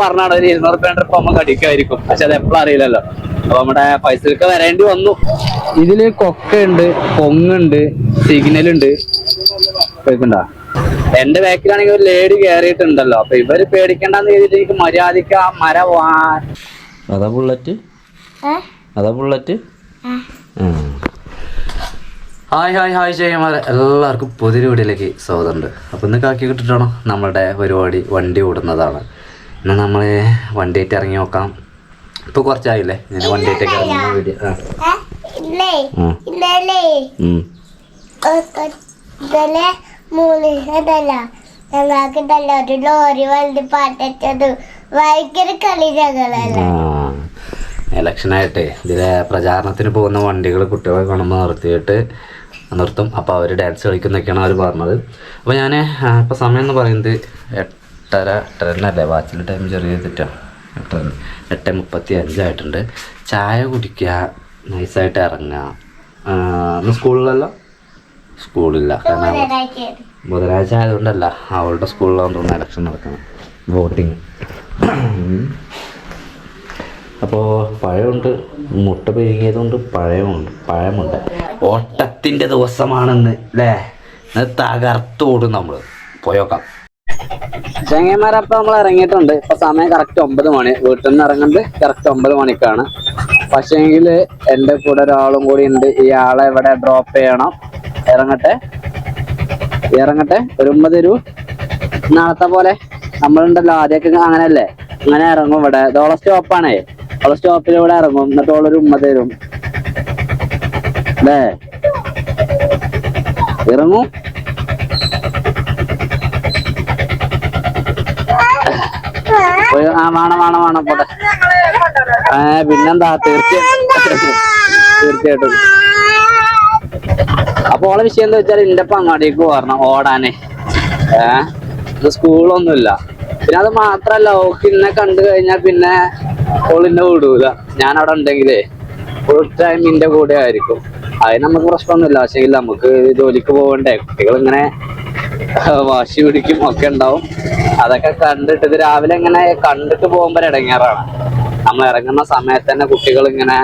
പറഞ്ഞാണ് ഒരു 200 രൂപ ട്രിപ്പ് നമുക്ക് അടിക്കായിരിക്കും. പക്ഷെ അത് എപ്പോഴും അറിയില്ലല്ലോ. അപ്പൊ നമ്മുടെ പൈസക്ക് വരേണ്ടി വന്നു. ഇതില് കൊക്കുണ്ട്, പൊങ്ങുണ്ട്, സിഗ്നൽ ഉണ്ട്. കേൾക്കണ്ടാ? എന്റെ ബാക്കിലാണെങ്കിൽ ഒരു ലേഡി കയറിയിട്ടുണ്ടല്ലോ. അപ്പൊ ഇവര് പേടിക്കണ്ടെന്ന് കരുതിയിട്ട് എനിക്ക് മര്യാദക്ക് ആ മരം അതാ ബുള്ളറ്റ്. ഹായ് ചെയ്യമാരെ എല്ലാവർക്കും പുതിയൊരു വീഡിയോയിലേക്ക് സ്വാഗതമുണ്ട്. അപ്പോൾ ഇന്ന് കാക്കി കിട്ടിട്ടാണോ നമ്മുടെ പരിപാടി വണ്ടി ഓടുന്നതാണ്. എന്നാൽ നമ്മൾ വണ്ടിയായിട്ട് ഇറങ്ങി നോക്കാം. ഇപ്പോൾ കുറച്ചായില്ലേ ഞാൻ വണ്ടിയായിട്ടൊക്കെ ഇറങ്ങുന്ന വീഡിയോ. ഇലക്ഷനായിട്ടേ ഇതിലെ പ്രചാരണത്തിന് പോകുന്ന വണ്ടികൾ കുട്ടികളെ കാണുമ്പോൾ നിർത്തും. അപ്പോൾ അവർ ഡാൻസ് കളിക്കുന്നൊക്കെയാണ് അവർ പറഞ്ഞത്. അപ്പോൾ ഞാൻ ഇപ്പോൾ സമയം എന്ന് പറയുന്നത് 8:30 വാച്ചിൽ ടൈം ചെറിയ തെറ്റാണ്. 8:35 ആയിട്ടുണ്ട്. ചായ കുടിക്കുക, നൈസായിട്ട് ഇറങ്ങുക. ഇന്ന് സ്കൂളില്ല കാരണം ബുധനാഴ്ച ആയതുകൊണ്ടല്ല, അവളുടെ സ്കൂളിലാണെന്ന് തോന്നുന്നു ഇലക്ഷൻ നടക്കണം, വോട്ടിങ്. അപ്പോൾ പഴമുണ്ട്, മുട്ട പെരുകിയതുകൊണ്ട് പഴമുണ്ട്. ഓട്ടത്തിൻ്റെ ദിവസമാണെന്ന് അല്ലേ? തകർത്തോടും നമ്മൾ പോയോക്കാം. ചെങ്ങന്മാരപ്പം നമ്മൾ ഇറങ്ങിയിട്ടുണ്ട്. ഇപ്പൊ സമയം കറക്റ്റ് 9 മണി. വീട്ടിൽ നിന്ന് ഇറങ്ങുന്നത് കറക്റ്റ് 9 മണിക്കാണ്. പക്ഷേങ്കിൽ എൻ്റെ കൂടെ ഒരാളും കൂടി ഉണ്ട്. ഇയാളെ ഇവിടെ ഡ്രോപ്പ് ചെയ്യണം. ഇറങ്ങട്ടെ ഒരു 9 തരൂ. നാളത്തെ പോലെ നമ്മളുണ്ടല്ലോ, ആദ്യമൊക്കെ അങ്ങനെയല്ലേ, അങ്ങനെ ഇറങ്ങും. ഇവിടെ ഇതോളം സ്റ്റോപ്പാണേ. അവളെ സ്റ്റോപ്പിൽ ഇവിടെ ഇറങ്ങും. എന്നിട്ട് ഓളൊരു 9 തരും അല്ലേ? ഇറങ്ങും. വേണം പോട്ടെ. പിന്നെന്താ, തീർച്ചയായിട്ടും. അപ്പൊ ഓളെ വിഷയം എന്താ വെച്ചാൽ എൻ്റെ ഒപ്പം അങ്ങാടിക്ക് പോരണം ഓടാനേ. ഇത് സ്കൂളൊന്നുമില്ല. പിന്നെ അത് മാത്രല്ല, ഓക്ക് ഇന്നെ കണ്ടു കഴിഞ്ഞാൽ പിന്നെ ഓളിന്നെ വിടൂല. ഞാൻ അവിടെ ഉണ്ടെങ്കിലേ ഫുൾ ടൈം ഇന്റെ കൂടെ ആയിരിക്കും. അതിന് നമുക്ക് പ്രശ്നമൊന്നുമില്ല. പക്ഷേ നമുക്ക് ജോലിക്ക് പോകണ്ടേ, കുട്ടികൾ ഇങ്ങനെ വാശി പിടിക്കും ഒക്കെ ഉണ്ടാവും. അതൊക്കെ കണ്ടിട്ട് ഇത് രാവിലെ ഇങ്ങനെ കണ്ടിട്ട് പോകുമ്പോൾ ഇടങ്ങേറാണ്. നമ്മൾ ഇറങ്ങുന്ന സമയത്ത് തന്നെ കുട്ടികൾ ഇങ്ങനെ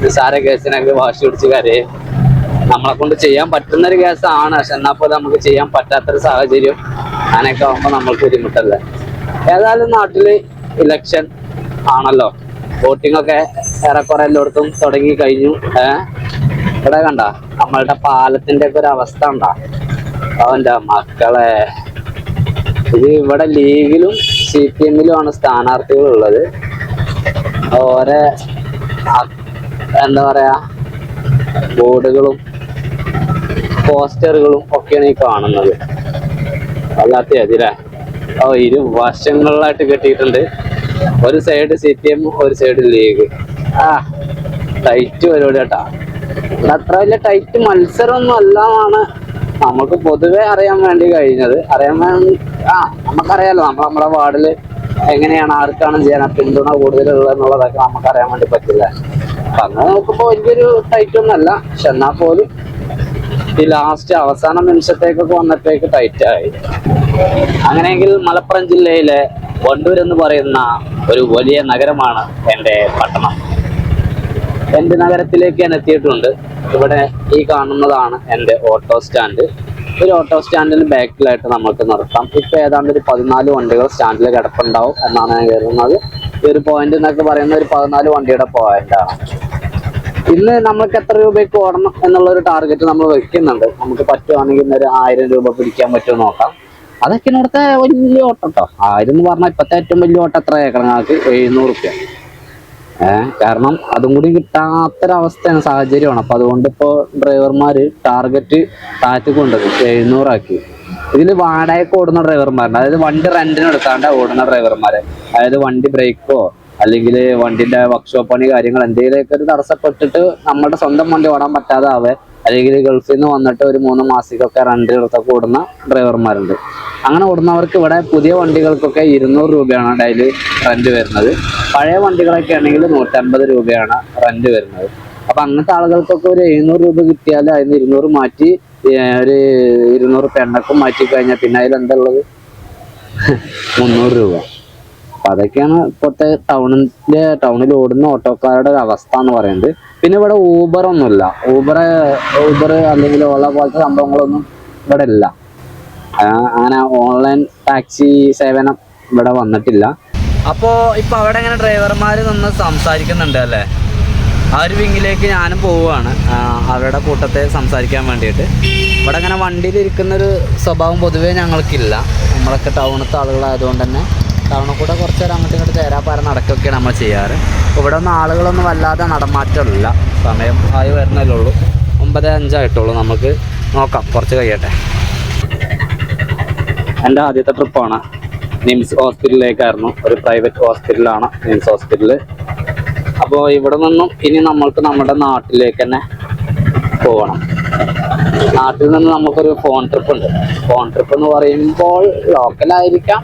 നിസ്സാര കേസിനൊക്കെ വാശി പിടിച്ച് കരയും. നമ്മളെ കൊണ്ട് ചെയ്യാൻ പറ്റുന്നൊരു കേസാണ്, പക്ഷെ എന്നാൽ പോലും നമുക്ക് ചെയ്യാൻ പറ്റാത്തൊരു സാഹചര്യം അങ്ങനെയൊക്കെ ആകുമ്പോൾ നമ്മൾക്ക് ബുദ്ധിമുട്ടല്ലേ. ഏതായാലും നാട്ടില് ഇലക്ഷൻ ആണല്ലോ, വോട്ടിംഗ് ഒക്കെ ഏറെക്കുറെ എല്ലായിടത്തും തുടങ്ങി കഴിഞ്ഞു. ഇവിടെ കണ്ട നമ്മളുടെ പാലത്തിന്റെ ഒക്കെ ഒരു അവസ്ഥ ഉണ്ടാ. അവന്റെ മക്കളെ, ഇത് ഇവിടെ ലീഗിലും CPM-ലും ആണ് സ്ഥാനാർത്ഥികളുള്ളത്. ഓരോ എന്താ പറയാ ബോർഡുകളും പോസ്റ്ററുകളും ഒക്കെയാണ് ഈ കാണുന്നത്. അല്ലാത്ത എതിരെ ഇരുവശങ്ങളിലായിട്ട് കെട്ടിയിട്ടുണ്ട്. ഒരു സൈഡ് CPM, ഒരു സൈഡ് ലീഗ്. ടൈറ്റ് പരിപാടി കേട്ടാ. ഇവിടെ അത്ര വലിയ ടൈറ്റ് മത്സരമൊന്നും അല്ലാന്നാണ് നമുക്ക് പൊതുവെ അറിയാൻ വേണ്ടി കഴിഞ്ഞത്. നമുക്കറിയാലോ, നമ്മുടെ വാർഡില് എങ്ങനെയാണ്, ആർക്കാണ് ചെയ്യാൻ പിന്തുണ കൂടുതലുള്ളത് എന്നുള്ളതൊക്കെ നമുക്കറിയാൻ വേണ്ടി പറ്റില്ല. അപ്പൊ അങ്ങനെ നോക്കുമ്പോ വലിയൊരു ടൈറ്റ് ഒന്നല്ല. പക്ഷെ എന്നാൽ പോലും ഈ ലാസ്റ്റ് അവസാന നിമിഷത്തേക്കൊക്കെ വന്നപ്പോഴേക്ക് ടൈറ്റായി. അങ്ങനെയെങ്കിൽ മലപ്പുറം ജില്ലയിലെ വണ്ടൂർ എന്ന് പറയുന്ന ഒരു വലിയ നഗരമാണ് എൻ്റെ പട്ടണം. എൻ്റെ നഗരത്തിലേക്ക് ഞാൻ എത്തിയിട്ടുണ്ട്. ഇവിടെ ഈ കാണുന്നതാണ് എൻ്റെ ഓട്ടോ സ്റ്റാൻഡ്. ഒരു ഓട്ടോ സ്റ്റാൻഡിന് ബാക്കിലായിട്ട് നമുക്ക് നിർത്താം. ഇപ്പൊ ഏതാണ്ട് ഒരു 14 വണ്ടികൾ സ്റ്റാൻഡിൽ കിടപ്പുണ്ടാവും എന്നാണ് ഞാൻ കരുതുന്നത്. ഈ ഒരു പോയിന്റ് എന്നൊക്കെ പറയുന്ന ഒരു 14 വണ്ടിയുടെ പോയിന്റാണ്. ഇന്ന് നമ്മൾക്ക് എത്ര രൂപയ്ക്ക് ഓടണം എന്നുള്ളൊരു ടാർഗറ്റ് നമ്മൾ വെക്കുന്നുണ്ട്. നമുക്ക് പറ്റുവാണെങ്കിൽ ഇന്നൊരു 1000 രൂപ പിടിക്കാൻ പറ്റുമോ നോക്കാം. അതൊക്കെ ഇവിടുത്തെ വലിയ ഓട്ടം കേട്ടോ. 1000 എന്ന് പറഞ്ഞാൽ ഇപ്പോഴത്തെ ഏറ്റവും വലിയ ഓട്ടം എത്ര ഏക്കറങ്ങൾക്ക് 700 രൂപ. കാരണം അതും കൂടി കിട്ടാത്തൊരവസ്ഥയാണ്, സാഹചര്യമാണ്. അപ്പൊ അതുകൊണ്ട് ഇപ്പോൾ ഡ്രൈവർമാര് ടാർഗറ്റ് താഴ്ത്തി കൊണ്ടത് 700 ആക്കി. ഇതിൽ വാടകയ്ക്ക് ഓടുന്ന ഡ്രൈവർമാരുണ്ട്, അതായത് വണ്ടി റെന്റിന് എടുക്കാണ്ട് ഓടുന്ന ഡ്രൈവർമാരെ. അതായത് വണ്ടി ബ്രേക്കോ അല്ലെങ്കിൽ വണ്ടിന്റെ വർക്ക്ഷോപ്പ് പണി കാര്യങ്ങൾ എന്തെങ്കിലുമൊക്കെ ഒരു തടസ്സപ്പെട്ടിട്ട് നമ്മുടെ സ്വന്തം വണ്ടി ഓടാൻ പറ്റാതാവേ, അല്ലെങ്കിൽ ഗൾഫിൽ നിന്ന് വന്നിട്ട് ഒരു 3 മാസത്തേക്കൊക്കെ റെന്റ് എടുത്തൊക്കെ ഓടുന്ന ഡ്രൈവർമാരുണ്ട്. അങ്ങനെ ഓടുന്നവർക്ക് ഇവിടെ പുതിയ വണ്ടികൾക്കൊക്കെ 200 രൂപയാണ് ഡെയിലി റെന്റ് വരുന്നത്. പഴയ വണ്ടികളൊക്കെ ആണെങ്കിൽ 150 രൂപയാണ് റെന്റ് വരുന്നത്. അപ്പൊ അങ്ങനത്തെ ആളുകൾക്കൊക്കെ ഒരു 700 രൂപ കിട്ടിയാൽ അതിന് 200 മാറ്റി ഒരു 200 എണ്ണക്കും മാറ്റി കഴിഞ്ഞാൽ പിന്നെ അതിൽ എന്താ ഉള്ളത്? 300 രൂപ. അപ്പൊ അതൊക്കെയാണ് ഇപ്പോഴത്തെ ടൗണിൽ ഓടുന്ന ഓട്ടോക്കാരുടെ ഒരു അവസ്ഥ എന്ന് പറയുന്നത്. പിന്നെ ഇവിടെ ഊബർ ഒന്നുമില്ല. ഊബർ അല്ലെങ്കിൽ ഓല പോലത്തെ സംഭവങ്ങളൊന്നും ഇവിടെ ഇല്ല. അങ്ങനെ ഓൺലൈൻ ടാക്സി സേവനം ഇവിടെ വന്നിട്ടില്ല. അപ്പോൾ ഇപ്പോൾ അവിടെ ഇങ്ങനെ ഡ്രൈവർമാർ നിന്ന് സംസാരിക്കുന്നുണ്ട് അല്ലേ? ആ ഒരു വിങ്ങിലേക്ക് ഞാനും പോവുകയാണ്, അവരുടെ കൂട്ടത്തെ സംസാരിക്കാൻ വേണ്ടിയിട്ട്. ഇവിടെ ഇങ്ങനെ വണ്ടിയിൽ ഇരിക്കുന്നൊരു സ്വഭാവം പൊതുവേ ഞങ്ങൾക്കില്ല. നമ്മളൊക്കെ ടൗണത്തെ ആളുകളായതുകൊണ്ട് തന്നെ ടൗണിൽ കൂടെ കുറച്ച് നേരം അങ്ങോട്ടും ഇങ്ങോട്ട് തേരാപ്പാര നടക്കുകയൊക്കെയാണ് നമ്മൾ ചെയ്യാറ്. ഇവിടെ ഒന്നും ആളുകളൊന്നും വല്ലാതെ നടമാറ്റമില്ല. സമയം ആയി വരുന്നല്ലേ ഉള്ളൂ, 9:05 ആയിട്ടുള്ളൂ. നമുക്ക് നോക്കാം, കുറച്ച് കഴിയട്ടെ. എൻ്റെ ആദ്യത്തെ ട്രിപ്പാണ്. നിംസ് ഹോസ്പിറ്റലിലേക്കായിരുന്നു. ഒരു പ്രൈവറ്റ് ഹോസ്പിറ്റലാണ് നിംസ് ഹോസ്പിറ്റല്. അപ്പോൾ ഇവിടെ നിന്നും ഇനി നമ്മൾക്ക് നമ്മുടെ നാട്ടിലേക്ക് തന്നെ പോകണം. നാട്ടിൽ നിന്ന് നമുക്കൊരു ഫോൺ ട്രിപ്പ് ഉണ്ട്. ഫോൺ ട്രിപ്പ് എന്ന് പറയുമ്പോൾ ലോക്കലായിരിക്കാം,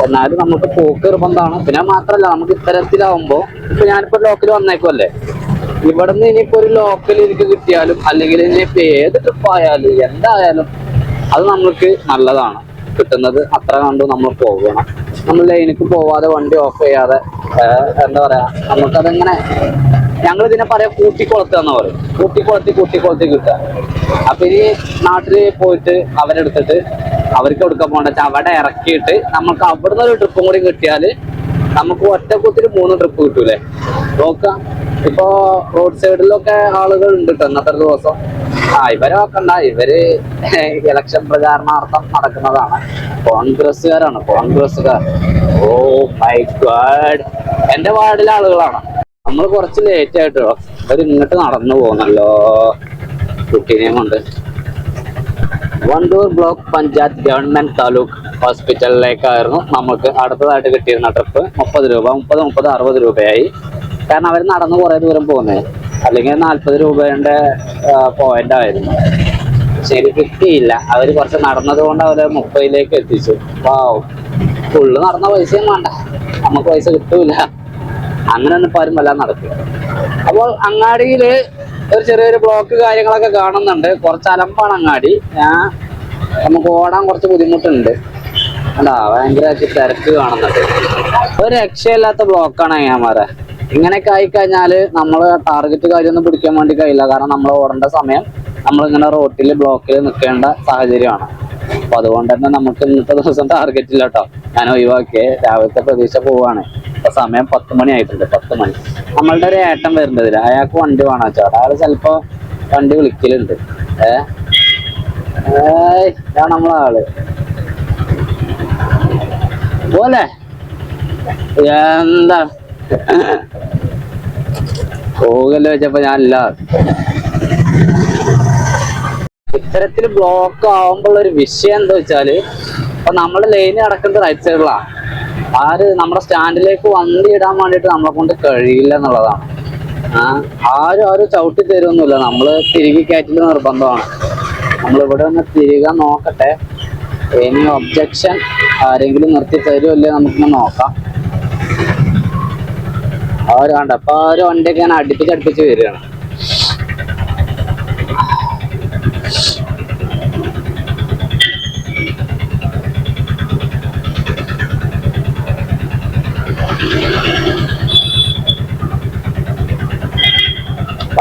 എന്നാലും നമുക്ക് പോക്ക് നിർബന്ധമാണ്. പിന്നെ മാത്രമല്ല, നമുക്ക് ഇത്തരത്തിലാവുമ്പോൾ ഇപ്പൊ ഞാനിപ്പോ ലോക്കൽ വന്നേക്കുമല്ലേ, ഇവിടെ നിന്ന് ഇനിയിപ്പോ ഒരു ലോക്കൽ എനിക്ക് കിട്ടിയാലും അല്ലെങ്കിൽ ഇനിയിപ്പോ ഏത് ട്രിപ്പ് ആയാലും എന്തായാലും അത് നമ്മൾക്ക് നല്ലതാണ്. കിട്ടുന്നത് അത്ര കണ്ടു നമ്മൾ പോകണം. നമ്മൾ ലൈനിക്ക് പോവാതെ വണ്ടി ഓഫ് ചെയ്യാതെ എന്താ പറയാ, നമുക്കതെങ്ങനെ, ഞങ്ങൾ ഇതിനെ പറയാ കൂട്ടിക്കൊളുത്തുക എന്ന് പറയും. കൂട്ടിക്കൊളുത്തി കിട്ടുക. അപ്പൊ ഇനി നാട്ടിൽ പോയിട്ട് അവരെടുത്തിട്ട് അവർക്ക് എടുക്കാൻ പോകണ്ട വെച്ചാൽ അവിടെ ഇറക്കിയിട്ട് നമുക്ക് അവിടുന്ന് ഒരു ട്രിപ്പും കൂടി കിട്ടിയാൽ നമുക്ക് ഒറ്റക്കൂത്തിൽ 3 ട്രിപ്പ് കിട്ടൂലേ. നോക്കാം, ഇപ്പോ റോഡ് സൈഡിലൊക്കെ ആളുകൾ ഉണ്ട് കേട്ടോ ഇന്നത്തെ ദിവസം. ഇവരെ നോക്കണ്ട, ഇവര് ഇലക്ഷൻ പ്രചാരണാർത്ഥം നടക്കുന്നതാണ്. കോൺഗ്രസ്സുകാർ. ഓ മൈ ഗോഡ്, എന്റെ വാർഡിലെ ആളുകളാണ്. നമ്മൾ കുറച്ച് ലേറ്റ് ആയിട്ടോ അവർ ഇങ്ങോട്ട് നടന്നു പോകുന്നല്ലോ കുട്ടീനെയും കൊണ്ട്. വണ്ടൂർ ബ്ലോക്ക് പഞ്ചായത്ത് ഗവൺമെന്റ് താലൂക്ക് ഹോസ്പിറ്റലിലേക്കായിരുന്നു നമുക്ക് അടുത്തതായിട്ട് കിട്ടിയിരുന്ന ട്രിപ്പ്. 30 രൂപ, 60 രൂപയായി. കാരണം അവർ നടന്ന് കുറേ ദൂരം പോകുന്നത്. അല്ലെങ്കിൽ 40 രൂപയുടെ പോയിന്റ് ആയിരുന്നു. ശരി, കിട്ടിയില്ല. അവർ കുറച്ച് നടന്നത് കൊണ്ട് അവർ 30ലേക്ക് എത്തിച്ചു. വാവ്, ഫുള്ള് നടന്ന പൈസയും വേണ്ട, നമുക്ക് പൈസ കിട്ടൂല. അങ്ങനെ ഒന്നും ഇപ്പം ആരും വല്ലാതെ നടക്കില്ല. അപ്പോൾ അങ്ങാടിയിൽ ഒരു ചെറിയൊരു ബ്ലോക്ക് കാര്യങ്ങളൊക്കെ കാണുന്നുണ്ട്. കുറച്ച് അലമ്പാണ് അങ്ങാടി. നമുക്ക് ഓടാൻ കുറച്ച് ബുദ്ധിമുട്ടുണ്ട്. അല്ല, ഭയങ്കരമായിട്ട് തിരക്ക് കാണുന്നുണ്ട്. ഒരു രക്ഷയില്ലാത്ത ബ്ലോക്കാണ് അങ്ങന്മാരെ. ഇങ്ങനെയൊക്കെ ആയിക്കഴിഞ്ഞാൽ നമ്മൾ ടാർഗറ്റ് കാര്യമൊന്നും പിടിക്കാൻ വേണ്ടി കഴിയില്ല. കാരണം നമ്മൾ ഓടേണ്ട സമയം നമ്മളിങ്ങനെ റോട്ടിൽ ബ്ലോക്കിൽ നിൽക്കേണ്ട സാഹചര്യമാണ്. അപ്പൊ അതുകൊണ്ട് തന്നെ നമുക്ക് ഇന്നത്തെ ദിവസം ടാർഗറ്റ് ഇല്ല കേട്ടോ. ഞാൻ ഒഴിവാക്കിയേ, രാവിലത്തെ പ്രതീക്ഷ പോവാണ്. ഇപ്പൊ സമയം 10 മണി ആയിട്ടുണ്ട്. 10 മണി. നമ്മളുടെ ഒരു ഏട്ടൻ വരുന്നതില്ല, അയാൾക്ക് വണ്ടി വേണം വെച്ചാൽ അയാൾ ചിലപ്പോ വണ്ടി വിളിക്കലുണ്ട്. ഇതാണ് നമ്മളെ ആള് പോലെ. എന്താ പോകല്ലോ വെച്ചപ്പോ ഞാനില്ല. ഇത്തരത്തിൽ ബ്ലോക്ക് ആവുമ്പോൾ ഒരു വിഷയം എന്താ വെച്ചാല്, ഇപ്പൊ നമ്മുടെ ലൈന് കിടക്കുന്നത് റൈറ്റ് സൈഡിലാണ്. നമ്മുടെ സ്റ്റാൻഡിലേക്ക് വണ്ടി ഇടാൻ വേണ്ടിയിട്ട് നമ്മളെ കൊണ്ട് കഴിയില്ല എന്നുള്ളതാണ്. ആരും ചവിട്ടി തരുമൊന്നുമില്ല. നമ്മള് തിരികെ കയറ്റില് നിർബന്ധമാണ്. നമ്മളിവിടെ ഒന്ന് തിരികെ നോക്കട്ടെ. ഇനി ഒബ്ജക്ഷൻ ആരെങ്കിലും നിർത്തി തരുമല്ലേ നമുക്കിങ്ങനെ നോക്കാം. അവര് കണ്ട അപ്പൊ ആ ഒരു വണ്ടിയൊക്കെ ഞാൻ അടുപ്പിച്ച് വരികയാണ്.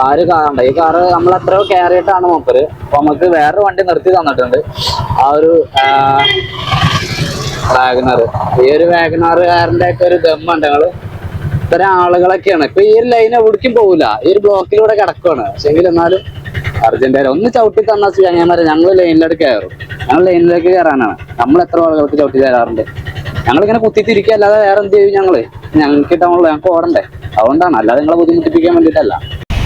ആര് കാറുണ്ട്, ഈ കാറ് നമ്മൾ എത്രയോ കയറിയിട്ടാണ് മൂപ്പര്. അപ്പൊ നമുക്ക് വേറൊരു വണ്ടി നിർത്തി തന്നിട്ടുണ്ട്. ആ ഒരു വാഗനർ. ഈ ഒരു വാഗനറുകാരൻ്റെ ഒക്കെ ഒരു ദമ്മുണ്ട്. ഞങ്ങള് ഇത്തരം ആളുകളൊക്കെയാണ്. ഇപ്പൊ ഈ ഒരു ലൈൻ എവിടേക്കും പോകില്ല, ഈ ഒരു ബ്ലോക്കിലൂടെ കിടക്കുകയാണ്. പക്ഷെങ്കിൽ എന്നാലും അർജന്റീന ഒന്ന് ചവിട്ടി തന്ന ചങ്ങന്മാരെ ഞങ്ങൾ ലൈനിലേക്ക് കയറും. ഞങ്ങൾ ലൈനിലേക്ക് കയറാനാണ്. നമ്മൾ എത്ര ആളുകൾക്ക് ചവിട്ടി തരാറുണ്ട്. ഞങ്ങളിങ്ങനെ കുത്തിത്തിരിക്കുക, അല്ലാതെ വേറെ എന്ത് ചെയ്യും? ഞങ്ങൾക്ക് ഇട്ടാണല്ലോ, ഞങ്ങൾക്ക് ഓടണ്ടേ. അതുകൊണ്ടാണ്, അല്ലാതെ നിങ്ങളെ ബുദ്ധിമുട്ടിപ്പിക്കാൻ വേണ്ടിയിട്ടല്ല.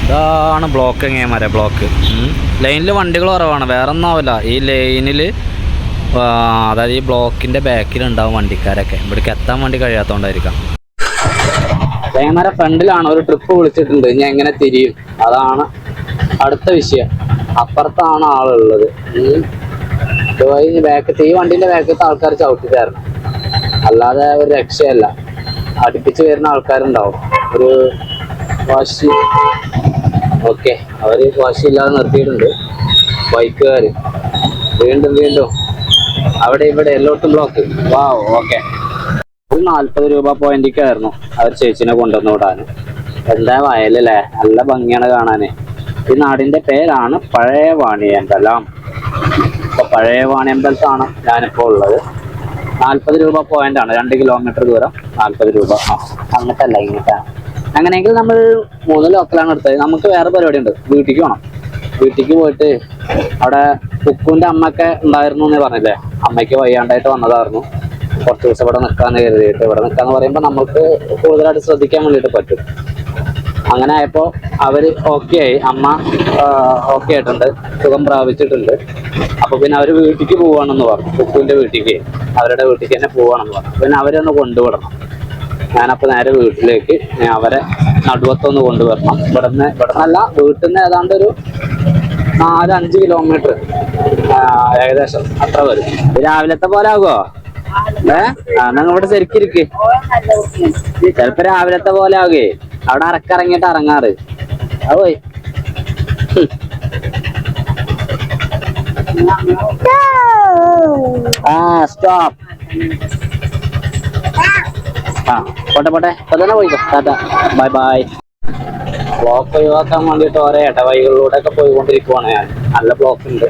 ഇതാണ് ബ്ലോക്ക് എങ്ങനെയാ ബ്ലോക്ക്. ലൈനിൽ വണ്ടികൾ കുറവാണ്, വേറെ ഒന്നും ആവില്ല. ഈ ലൈനിൽ അതായത് ഈ ബ്ലോക്കിൻ്റെ ബാക്കിലുണ്ടാവും വണ്ടിക്കാരൊക്കെ. ഇവിടേക്ക് എത്താൻ വേണ്ടി കഴിയാത്തതുകൊണ്ടായിരിക്കാം. തേങ്ങമാരെ ഫ്രണ്ടിലാണ് ഒരു ട്രിപ്പ് വിളിച്ചിട്ടുണ്ട്. ഇനി എങ്ങനെ തിരിയും, അതാണ് അടുത്ത വിഷയം. അപ്പുറത്താണ് ആളുള്ളത്. ഈ വണ്ടിന്റെ ബാക്കത്തെ ആൾക്കാർ ചവിട്ടി തരണം, അല്ലാതെ ഒരു രക്ഷയല്ല. അടുപ്പിച്ച് വരുന്ന ആൾക്കാരുണ്ടാവും, ഒരു വാശി. ഓക്കെ, അവര് വാശിയില്ലാതെ നിർത്തിയിട്ടുണ്ട് ബൈക്കുകാർ. വീണ്ടും അവിടെ ഇവിടെ എല്ലായിടത്തും ബ്ലോക്ക്. വാ, ഓക്കെ. ഒരു 40 രൂപ പോയിന്റിക്കായിരുന്നു അവർ ചേച്ചിനെ കൊണ്ടുവന്ന് വിടാൻ. എന്താ വയലല്ലേ, നല്ല ഭംഗിയാണ് കാണാന്. ഈ നാടിന്റെ പേരാണ് പഴയ വാണിയമ്പലം. ഇപ്പൊ പഴയ വാണിയമ്പലത്താണ് ഞാനിപ്പോ ഉള്ളത്. 40 രൂപ പോയിന്റ് ആണ്, 2 കിലോമീറ്റർ ദൂരം 40 രൂപ. അങ്ങോട്ടല്ല ഇങ്ങോട്ടാണ്. അങ്ങനെയെങ്കിൽ നമ്മൾ 3 ലോക്കലാണ് എടുത്തത്. നമുക്ക് വേറെ പരിപാടി ഉണ്ട്, വീട്ടിലേക്ക് പോകണം. വീട്ടിലേക്ക് പോയിട്ട് അവിടെ കുക്കുവിന്റെ അമ്മയൊക്കെ ഉണ്ടായിരുന്നു എന്ന് പറഞ്ഞില്ലേ, അമ്മയ്ക്ക് വയ്യാണ്ടായിട്ട് വന്നതായിരുന്നു. കുറച്ച് ദിവസം ഇവിടെ നിൽക്കാന്ന് കരുതിയിട്ട്. ഇവിടെ നിൽക്കാന്ന് പറയുമ്പോൾ നമുക്ക് കൂടുതലായിട്ട് ശ്രദ്ധിക്കാൻ വേണ്ടിയിട്ട് പറ്റും. അങ്ങനെ ആയപ്പോ അവര് ഓക്കെ ആയി, അമ്മ ഓക്കെ ആയിട്ടുണ്ട്, സുഖം പ്രാപിച്ചിട്ടുണ്ട്. അപ്പൊ പിന്നെ അവര് വീട്ടിലേക്ക് പോവാണെന്ന് പറഞ്ഞു, കുക്കുവിന്റെ വീട്ടിലേക്ക്, അവരുടെ വീട്ടിലേക്ക് തന്നെ പോവാണെന്ന് പറഞ്ഞു. പിന്നെ അവരൊന്ന് കൊണ്ടുവിടണം. ഞാനപ്പോൾ നേരെ വീട്ടിലേക്ക് അവരെ നടുവത്തൊന്ന് കൊണ്ടുവരണം. ഇവിടുന്നല്ല, വീട്ടിൽ നിന്ന് ഏതാണ്ട് ഒരു 4-5 കിലോമീറ്റർ ഏകദേശം അത്ര വരും. രാവിലത്തെ പോലെ ആകുമോ? നിങ്ങൾ ഇവിടെ ശരിക്കും ഇരിക്ക്. ചിലപ്പോ രാവിലത്തെ പോലെ ആകുകയെ, അവിടെ ഇറങ്ങിയിട്ട് ഇറങ്ങാറ്. അത് പോയി. സ്റ്റോപ്പ്. പോട്ടെ ഇപ്പൊ തന്നെ പോയിക്കോ. Tata, bye bye. ബ്ലോക്ക് ഒഴിവാക്കാൻ വേണ്ടിയിട്ട് ഓരോ ഇടവഴികളിലൂടെ ഒക്കെ പോയിക്കൊണ്ടിരിക്കുവാണ് ഞാൻ. നല്ല ബ്ലോക്ക് ഉണ്ട്.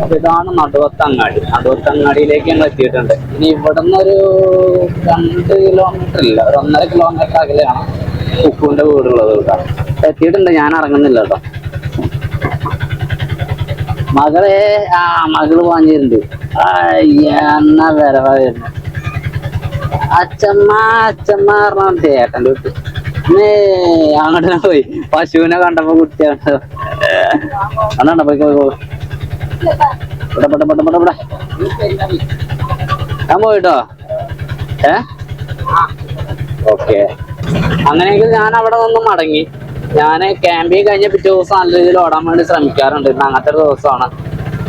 അപ്പൊ ഇതാണ് നടുവത്തങ്ങാടിയിലേക്ക് ഞങ്ങൾ എത്തിയിട്ടുണ്ട്. ഇനി ഇവിടുന്ന് ഒരു 2 കിലോമീറ്റർ ഇല്ല, ഒരു 1.5 കിലോമീറ്റർ അകലെയാണ് കുക്കുവിന്റെ വീടുള്ളത്. ഇവിടെ എത്തിയിട്ടുണ്ട്. ഞാൻ ഇറങ്ങുന്നില്ല കേട്ടോ. മകള് വാങ്ങിയിട്ടുണ്ട്. എന്നാ വരവാ വരുന്നത്. അച്ഛമ്മ പറഞ്ഞിട്ട് ഏട്ടൻ്റെ വീട്ടിൽ അങ്ങോട്ട് പോയി. പശുവിനെ കണ്ടപ്പോ കുട്ടിയാണ്. അന്നാണ്ട പോയി ഞാൻ പോയിട്ടോ. ഓക്കെ. അങ്ങനെയെങ്കിൽ ഞാൻ അവിടെ നിന്ന് മടങ്ങി. ഞാൻ ക്യാമ്പിങ് കഴിഞ്ഞ പിറ്റേ ദിവസം നല്ല രീതിയിൽ ഓടാൻ വേണ്ടി ശ്രമിക്കാറുണ്ട്. ഇന്ന് അങ്ങനത്തെ ഒരു ദിവസമാണ്.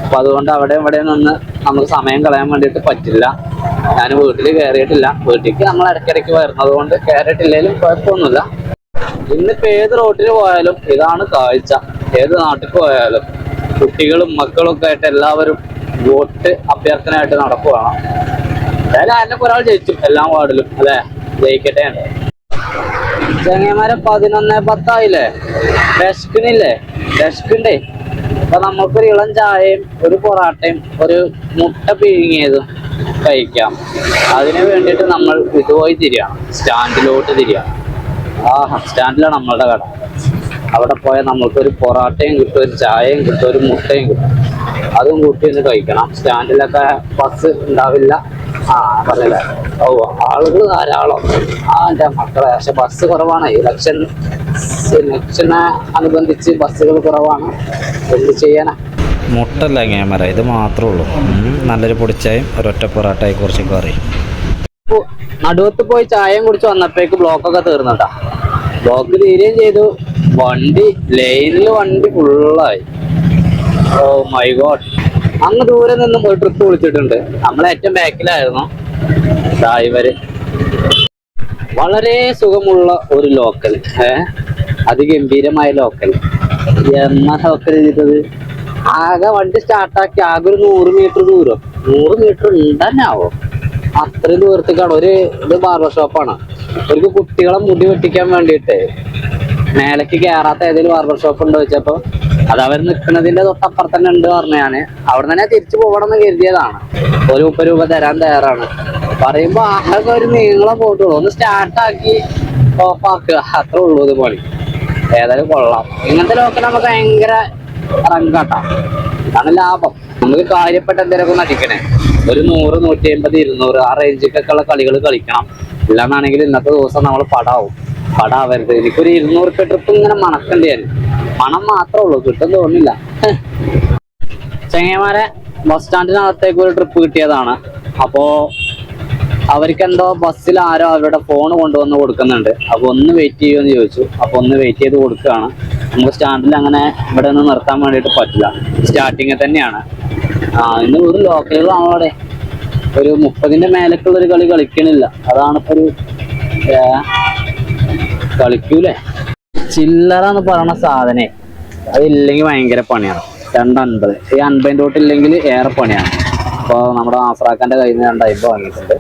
അപ്പൊ അതുകൊണ്ട് അവിടെ ഇവിടെ നിന്ന് നമുക്ക് സമയം കളയാൻ വേണ്ടിയിട്ട് പറ്റില്ല. ഞാൻ വീട്ടിൽ കയറിയിട്ടില്ല. വീട്ടിലേക്ക് നമ്മൾ ഇടയ്ക്കിടയ്ക്ക് വരുന്നത് കൊണ്ട് കയറിയിട്ടില്ലെങ്കിലും കുഴപ്പമൊന്നുമില്ല. ഇന്നിപ്പോ ഏത് റോട്ടിൽ പോയാലും ഇതാണ് കാഴ്ച. ഏത് നാട്ടിൽ പോയാലും കുട്ടികളും മക്കളും ഒക്കെ ആയിട്ട് എല്ലാവരും വോട്ട് അഭ്യർത്ഥനയായിട്ട് നടക്കുവാണ്. എന്തായാലും അതിനൊക്കെ ഒരാൾ ജയിച്ചു എല്ലാം വാർഡിലും, അല്ലെ? ജയിക്കട്ടെ. ചെങ്ങന്മാരെ 11:10 ആയില്ലേ? ഡെസ്കിണ്ടേ. അപ്പൊ നമുക്കൊരു ഇളം ചായയും ഒരു പൊറാട്ടയും ഒരു മുട്ട പിഴുങ്ങിയതും കഴിക്കാം. അതിനു വേണ്ടിയിട്ട് നമ്മൾ ഇതുപോയി തിരിയാണ്, സ്റ്റാൻഡിലോട്ട് തിരിയാണ്. സ്റ്റാൻഡിലാണ് നമ്മളുടെ കട. അവിടെ പോയാൽ നമുക്കൊരു പൊറാട്ടയും കിട്ടും, ഒരു ചായയും കിട്ടും, ഒരു മുട്ടയും കിട്ടും. അതും കൂട്ടി ഒന്ന് കഴിക്കണം. സ്റ്റാൻഡിലൊക്കെ ബസ് ഉണ്ടാവില്ല. പറഞ്ഞില്ല. ആളുകൾ ധാരാളം. എൻ്റെ മക്കളെ, പക്ഷെ ബസ് കുറവാണ്. ഇലക്ഷനെ അനുബന്ധിച്ച് ബസ്സുകൾ കുറവാണ്. എന്ത് ചെയ്യാനാ? മുട്ടല്ല ക്യാമറ, ഇത് മാത്രമേ ഉള്ളൂ. നല്ലൊരു പൊടിച്ചായും ഒരൊറ്റ പൊറാട്ടയെ കുറച്ച് കറി. നടുവത്ത് പോയി ചായയും കുടിച്ച് വന്നപ്പോഴേക്ക് ബ്ലോക്കൊക്കെ തീർന്നട്ടാ. ബ്ലോക്ക് തീരുകയും ചെയ്തു. വണ്ടി ഫുള്ളായി. Oh my god. അങ്ങ് ദൂരെ നിന്ന് പോയി ട്രിപ്പ് വിളിച്ചിട്ടുണ്ട്. നമ്മളേറ്റവും ബാക്കിലായിരുന്നു. ഇവര് വളരെ സുഖമുള്ള ഒരു ലോക്കൽ, അതിഗംഭീരമായ ലോക്കൽ. എന്നാ ലോക്കൽ ചെയ്തത്? ആകെ വണ്ടി സ്റ്റാർട്ടാക്കി ആകെ ഒരു 100 മീറ്റർ ദൂരം. 100 മീറ്റർ ഉണ്ടെന്നാവോ? അത്രയും ദൂരത്തേക്കാണ്. ഇത് ബാർബർ ഷോപ്പാണ്. അവർക്ക് കുട്ടികളെ മുടി വെട്ടിക്കാൻ വേണ്ടിയിട്ട് മേലേക്ക് കയറാത്ത ഏതെങ്കിലും ബാർബർ ഷോപ്പ് ഉണ്ടോ ചോദിച്ചപ്പോ അത് അവർ നിൽക്കുന്നതിന്റെ തൊട്ടപ്പുറത്ത് തന്നെ ഉണ്ട് പറഞ്ഞു. ഞാൻ അവിടെ തന്നെ തിരിച്ചു പോകണം എന്ന് കരുതിയതാണ്. ഒരു 30 രൂപ തരാൻ തയ്യാറാണ്. പറയുമ്പോ ആകെ ഒരു നീളം പോട്ടുള്ളൂ. ഒന്ന് സ്റ്റാർട്ടാക്കി ഓഫാക്കുക, അത്രേ ഉള്ളൂ. ഇത് പണി ഏതായാലും കൊള്ളാം. ഇങ്ങനത്തെ ലോക്കൽ നമുക്ക് ഭയങ്കര റങ്കാട്ടാ. അതാണ് ലാഭം. നമുക്ക് കാര്യപ്പെട്ട എന്തെങ്കിലുമൊക്കെ നടിക്കണേ. ഒരു 100, 150, 200 ആ റേഞ്ചിക്കൊക്കെ ഉള്ള കളികൾ കളിക്കണം. ഇല്ലാന്നാണെങ്കിൽ ഇന്നത്തെ ദിവസം നമ്മൾ പടാവരുത്. എനിക്കൊരു 200 രൂപ ട്രിപ്പ് ഇങ്ങനെ മണക്കണ്ടേ. മണം മാത്രമേ ഉള്ളൂ, കിട്ടും തോന്നില്ല. ചെങ്ങന്മാരെ ബസ് സ്റ്റാൻഡിനകത്തേക്ക് ഒരു ട്രിപ്പ് കിട്ടിയതാണ്. അപ്പോ അവർക്കെന്തോ ബസ്സിൽ ആരോ അവരുടെ ഫോൺ കൊണ്ടുവന്ന് കൊടുക്കുന്നുണ്ട്. അപ്പൊ ഒന്ന് വെയിറ്റ് ചെയ്യുമെന്ന് ചോദിച്ചു. അപ്പൊ ഒന്ന് വെയിറ്റ് ചെയ്ത് കൊടുക്കുകയാണ്. നമുക്ക് സ്റ്റാൻഡിൽ അങ്ങനെ ഇവിടെ നിന്ന് നിർത്താൻ വേണ്ടിയിട്ട് പറ്റില്ല, സ്റ്റാർട്ടിങ്ങിൽ തന്നെയാണ്. ഇന്ന് ഒരു ലോക്കലുകളാണ് അവിടെ. ഒരു 30ന്റെ മേലേക്കുള്ളൊരു കളി കളിക്കണില്ല. അതാണ് ഇപ്പൊ ഒരു കളിക്കൂലേ. ചില്ലറ എന്ന് പറയുന്ന സാധനേ അതില്ലെങ്കിൽ ഭയങ്കര പണിയാണ്. 250. ഈ 50 തൊട്ടില്ലെങ്കിൽ ഏറെ പണിയാണ്. അപ്പോൾ നമ്മുടെ ആഫ്രാക്കാൻ്റെ കയ്യിൽ നിന്ന് 250 വാങ്ങിയിട്ടുണ്ട്.